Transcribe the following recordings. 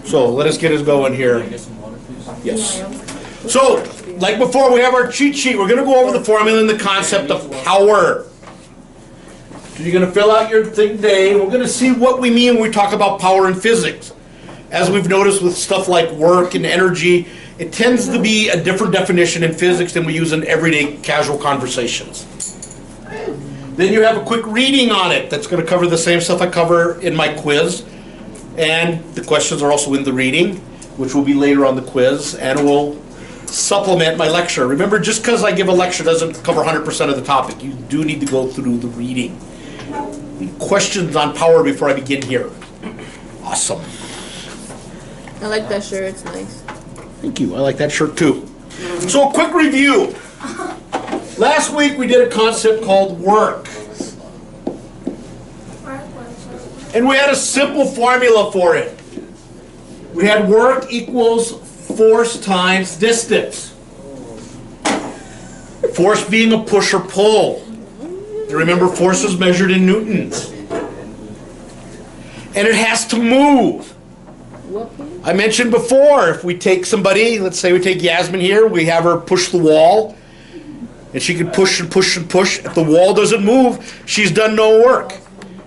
So let us get us going here. Yes. So, like before, we have our cheat sheet. We're going to go over the formula and the concept of power. So you're going to fill out your thing today. We're going to see what we mean when we talk about power in physics. As we've noticed with stuff like work and energy, it tends to be a different definition in physics than we use in everyday casual conversations. Then you have a quick reading on it that's going to cover the same stuff I cover in my quiz. And the questions are also in the reading, which will be later on the quiz, and will supplement my lecture. Remember, just because I give a lecture doesn't cover 100% of the topic. You do need to go through the reading. Any questions on power before I begin here? Awesome. I like that shirt, it's nice. Thank you. I like that shirt too. So a quick review. Last week we did a concept called work. And we had a simple formula for it. We had work equals force times distance. Force being a push or pull. And remember, force is measured in newtons. And it has to move. I mentioned before, if we take somebody, let's say we take Yasmin here, we have her push the wall, and she can push and push and push. If the wall doesn't move, she's done no work.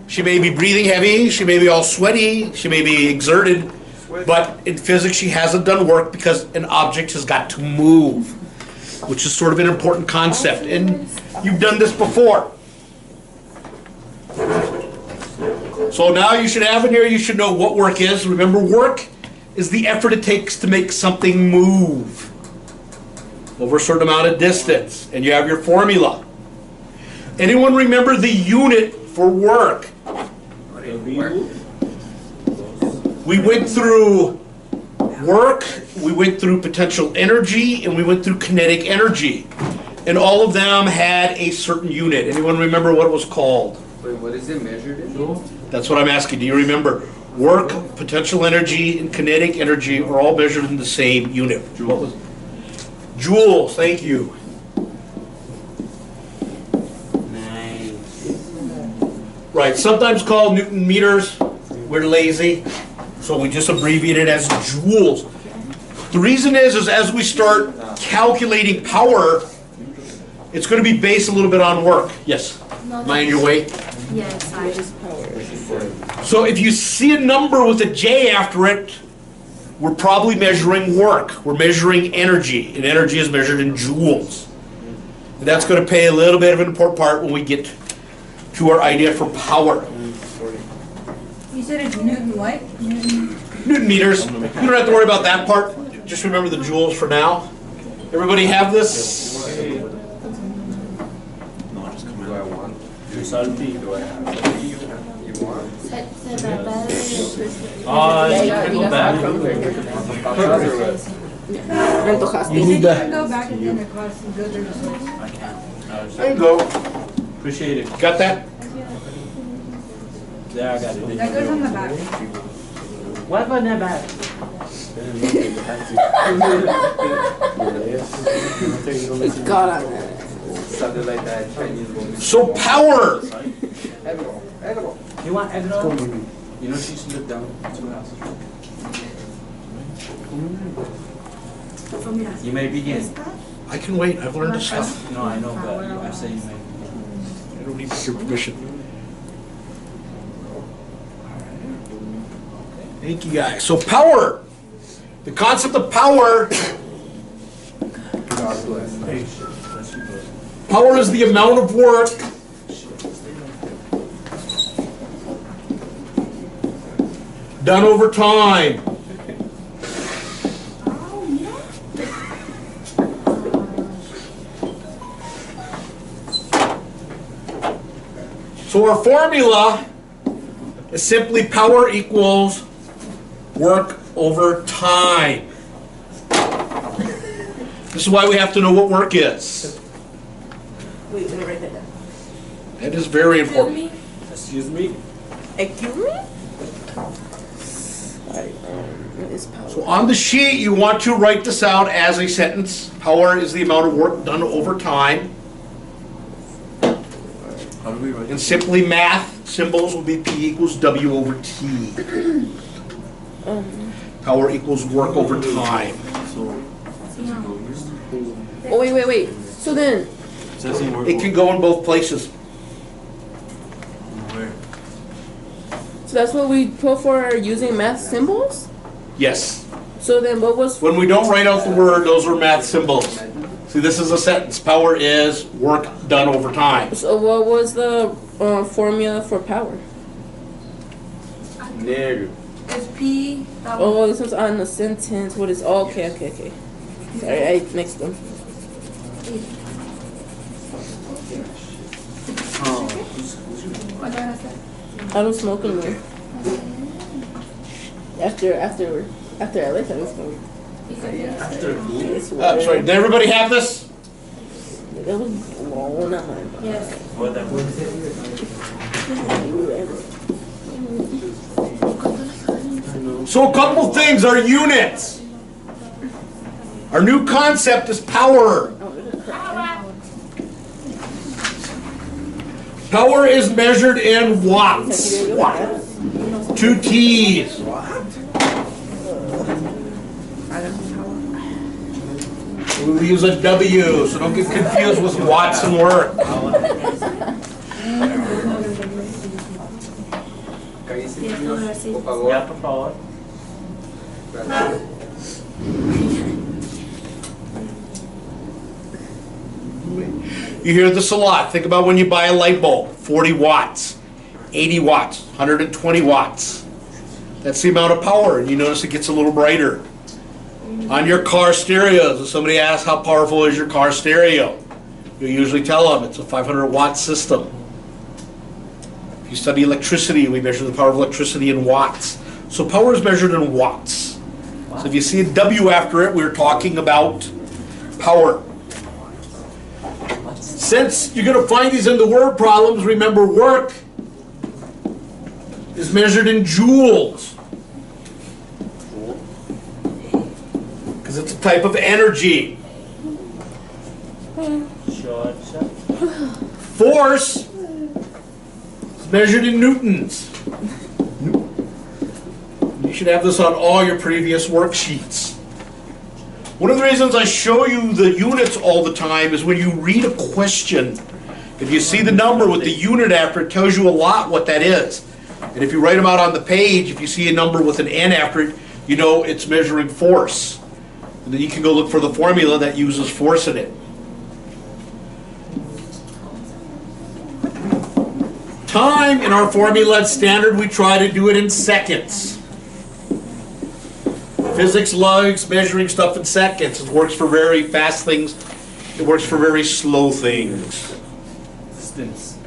She may be breathing heavy, she may be all sweaty, she may be exerted, but in physics she hasn't done work because an object has got to move, which is sort of an important concept. And you've done this before. So now you should have in here, you should know what work is. Remember, work is the effort it takes to make something move over a certain amount of distance. And you have your formula. Anyone remember the unit for work? We went through work, we went through potential energy, and we went through kinetic energy. And all of them had a certain unit. Anyone remember what it was called? Wait, what is it measured in? That's what I'm asking. Do you remember? Work, potential energy, and kinetic energy are all measured in the same unit. What was it? Joules, thank you. Nice. Right, sometimes called Newton meters. We're lazy, so we just abbreviate it as joules. The reason is as we start calculating power, it's going to be based a little bit on work. Yes? Am I in your way? Yes, I just power. So if you see a number with a J after it, we're probably measuring work. We're measuring energy, and energy is measured in joules. And that's going to play a little bit of an important part when we get to our idea for power. You said it's Newton what? Newton meters. You don't have to worry about that part. Just remember the joules for now. Everybody have this? Do I want? Do I have? You want? You can go back. You need You that. can go back and then across and go through the source. I can. There you go. Appreciate it. Got that? There, I got it. That goes on the back. What about that back? God on it. Something like that Chinese woman. So power. Egg-roll. Egg-roll. You want egg roll? You know she slipped down 2 houses. You may begin. I can wait. I've learned this stuff. No, I know, but I say you may begin. I don't need your permission. Thank you guys. So power. The concept of power. God bless. Power is the amount of work done over time. So our formula is simply power equals work over time. This is why we have to know what work is. Wait, let me write that down. That is very important. Excuse me? Excuse me? What is power? So on the sheet, you want to write this out as a sentence. Power is the amount of work done over time. How do we write And simply math symbols will be P equals W over T. Power equals work over time. Oh, wait. So then, It can go in both places. so that's what we put for using math symbols? Yes. So then what was, When we don't write out the word, those are math symbols. See, this is a sentence. Power is work done over time. so what was the formula for power? Negative. It's P. Oh, this one's on the sentence. What is, oh, okay. Sorry, I mixed them. I don't smoke anymore. After I left, I don't smoke. Sorry, did everybody have this? That was blown out my mind. Yes. So a couple things are units. Our new concept is power. Power is measured in watts. 2 T's. We use a W, so don't get confused with watts and work. Por favor. por favor. Gracias. You hear this a lot. Think about when you buy a light bulb, 40 watts, 80 watts, 120 watts. That's the amount of power, and you notice it gets a little brighter. On your car stereos, if somebody asks how powerful is your car stereo, you usually tell them it's a 500 watt system. If you study electricity, we measure the power of electricity in watts. So power is measured in watts. So if you see a W after it, we're talking about power. Since you're going to find these in the word problems, remember work is measured in joules. Because it's a type of energy. Force is measured in newtons. You should have this on all your previous worksheets. One of the reasons I show you the units all the time is when you read a question, if you see the number with the unit after, it tells you a lot what that is. And if you write them out on the page, if you see a number with an N after it, you know it's measuring force. And then you can go look for the formula that uses force in it. Time in our formula at standard, we try to do it in seconds. Physics likes measuring stuff in seconds. It works for very fast things. It works for very slow things. Distance.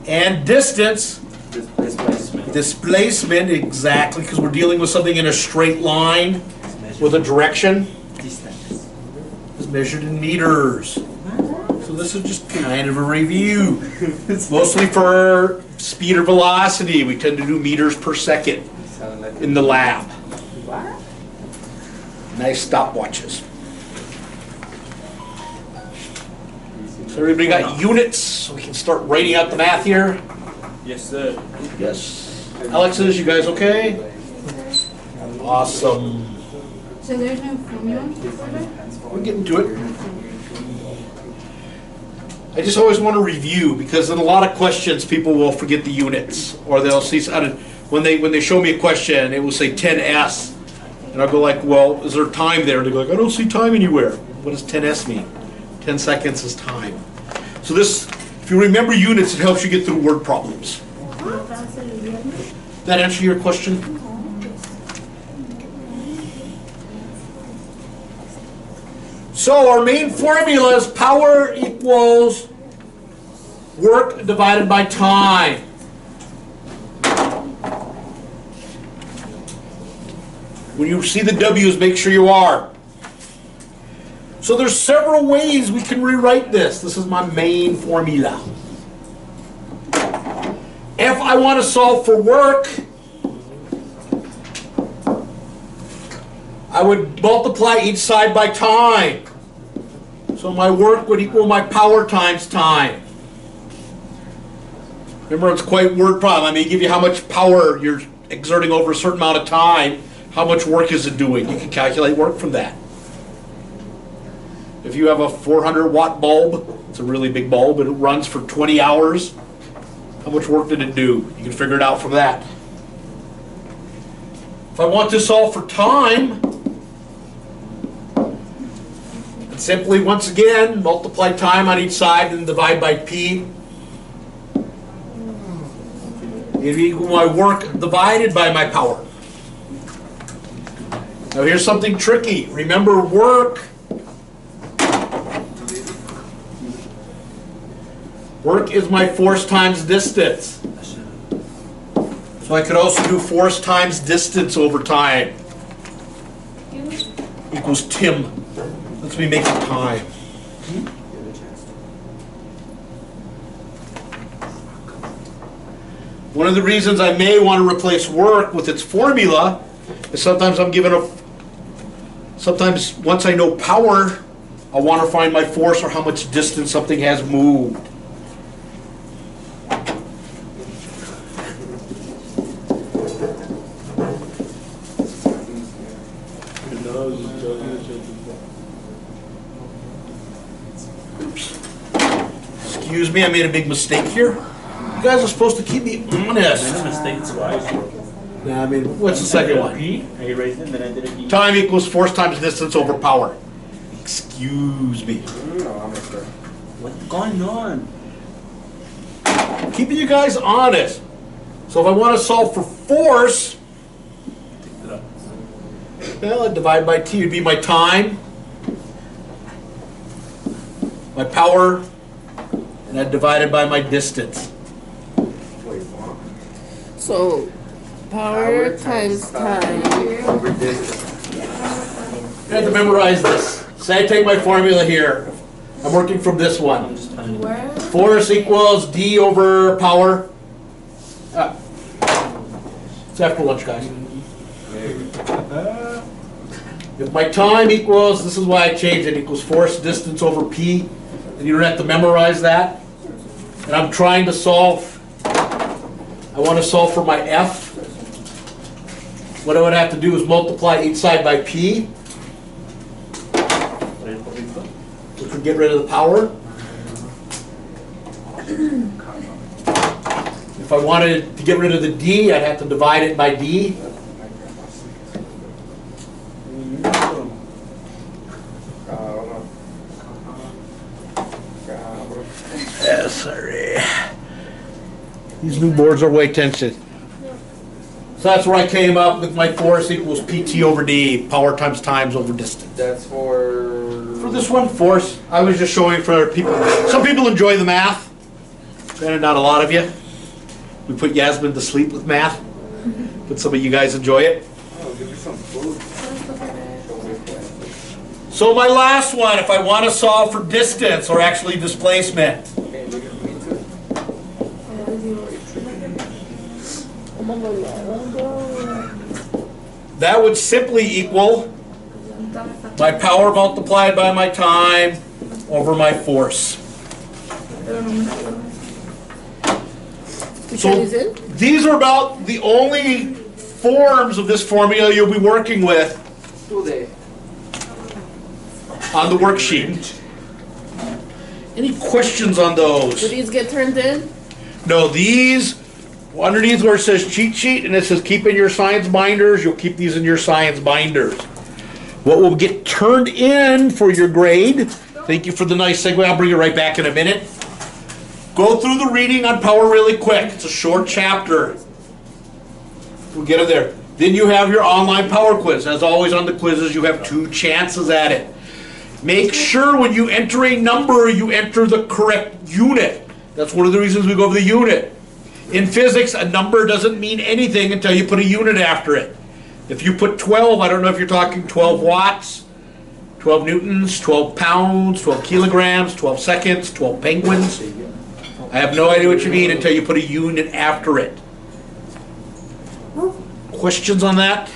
And distance, Displacement. displacement, exactly, because we're dealing with something in a straight line with a direction, Distance. is measured in meters. So this is just kind of a review. Mostly for speed or velocity, we tend to do meters per second in the lab. Nice stopwatches. So everybody got units, so we can start writing out the math here? Yes, sir. Yes. Alexis, you guys okay? Awesome. So there's no formula for that? We're getting to it. I just always want to review, because in a lot of questions people will forget the units, or they'll see when they show me a question it will say 10s, and I'll go like, well, is there time there? And they go like, I don't see time anywhere. What does 10s mean? 10 seconds is time. So this, if you remember units, it helps you get through word problems. That answer your question? So our main formula is power equals work divided by time. When you see the W's, make sure you are. So there's several ways we can rewrite this. This is my main formula. If I want to solve for work, I would multiply each side by time. So my work would equal my power times time. Remember, it's quite word problem. I mean, give you how much power your exerting over a certain amount of time, how much work is it doing? You can calculate work from that. If you have a 400 watt bulb, it's a really big bulb, and it runs for 20 hours, how much work did it do? You can figure it out from that. If I want to solve for time, and simply, once again, multiply time on each side and divide by P. It'll equal my work divided by my power. Now here's something tricky. Remember, work is my force times distance. So I could also do force times distance over time equals Tim. Let's me make some time. One of the reasons I may want to replace work with its formula is sometimes sometimes once I know power, I want to find my force or how much distance something has moved. Excuse me, I made a big mistake here. You guys are supposed to keep me honest. Yeah, I mean, what's the second one? Time equals force times distance over power. Excuse me. What's going on? Keeping you guys honest. So if I want to solve for force, well, I'd divide by T would be my time, my power, and I'd divide it by my distance. So, power times time. Over distance. I have to memorize this. Say I take my formula here. I'm working from this one. Force equals D over power. It's after lunch, guys. If my time equals, this is why I changed it, equals force distance over P, and you don't have to memorize that. And I'm trying to solve, I want to solve for my F. What I would have to do is multiply each side by P, which would get rid of the power. If I wanted to get rid of the D, I'd have to divide it by D. Yeah, sorry. These new boards are way tension. So that's where I came up with my force equals PT over D, power times times over distance. That's for this one, force. I was just showing for people. Some people enjoy the math. Granted, not a lot of you. We put Yasmin to sleep with math, but some of you guys enjoy it. Oh, give me some food. So my last one, if I want to solve for distance or actually displacement, Okay, look at me too. that would simply equal my power multiplied by my time over my force. So these are about the only forms of this formula you'll be working with Today. on the worksheet. Any questions on those? Do these get turned in? No, these, underneath where it says cheat sheet and it says keep in your science binders, you'll keep these in your science binders. What will get turned in for your grade, thank you for the nice segue, I'll bring it right back in a minute. Go through the reading on power really quick. It's a short chapter. We'll get it there. Then you have your online power quiz. As always on the quizzes, you have 2 chances at it. Make sure when you enter a number, you enter the correct unit. That's one of the reasons we go over the unit. In physics, a number doesn't mean anything until you put a unit after it. If you put 12, I don't know if you're talking 12 watts, 12 newtons, 12 pounds, 12 kilograms, 12 seconds, 12 penguins. I have no idea what you mean until you put a unit after it. Questions on that?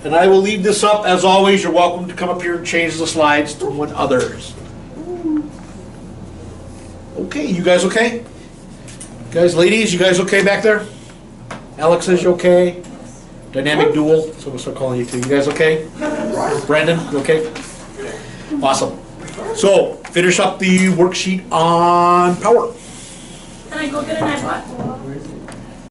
And I will leave this up. As always, you're welcome to come up here and change the slides to one others. Okay, you guys okay? Guys, ladies, you guys okay back there? Alex, is you okay? Dynamic dual, so we'll start calling you two. You guys okay? Brandon, you okay? Awesome. So, finish up the worksheet on power. Can I go get an iPod?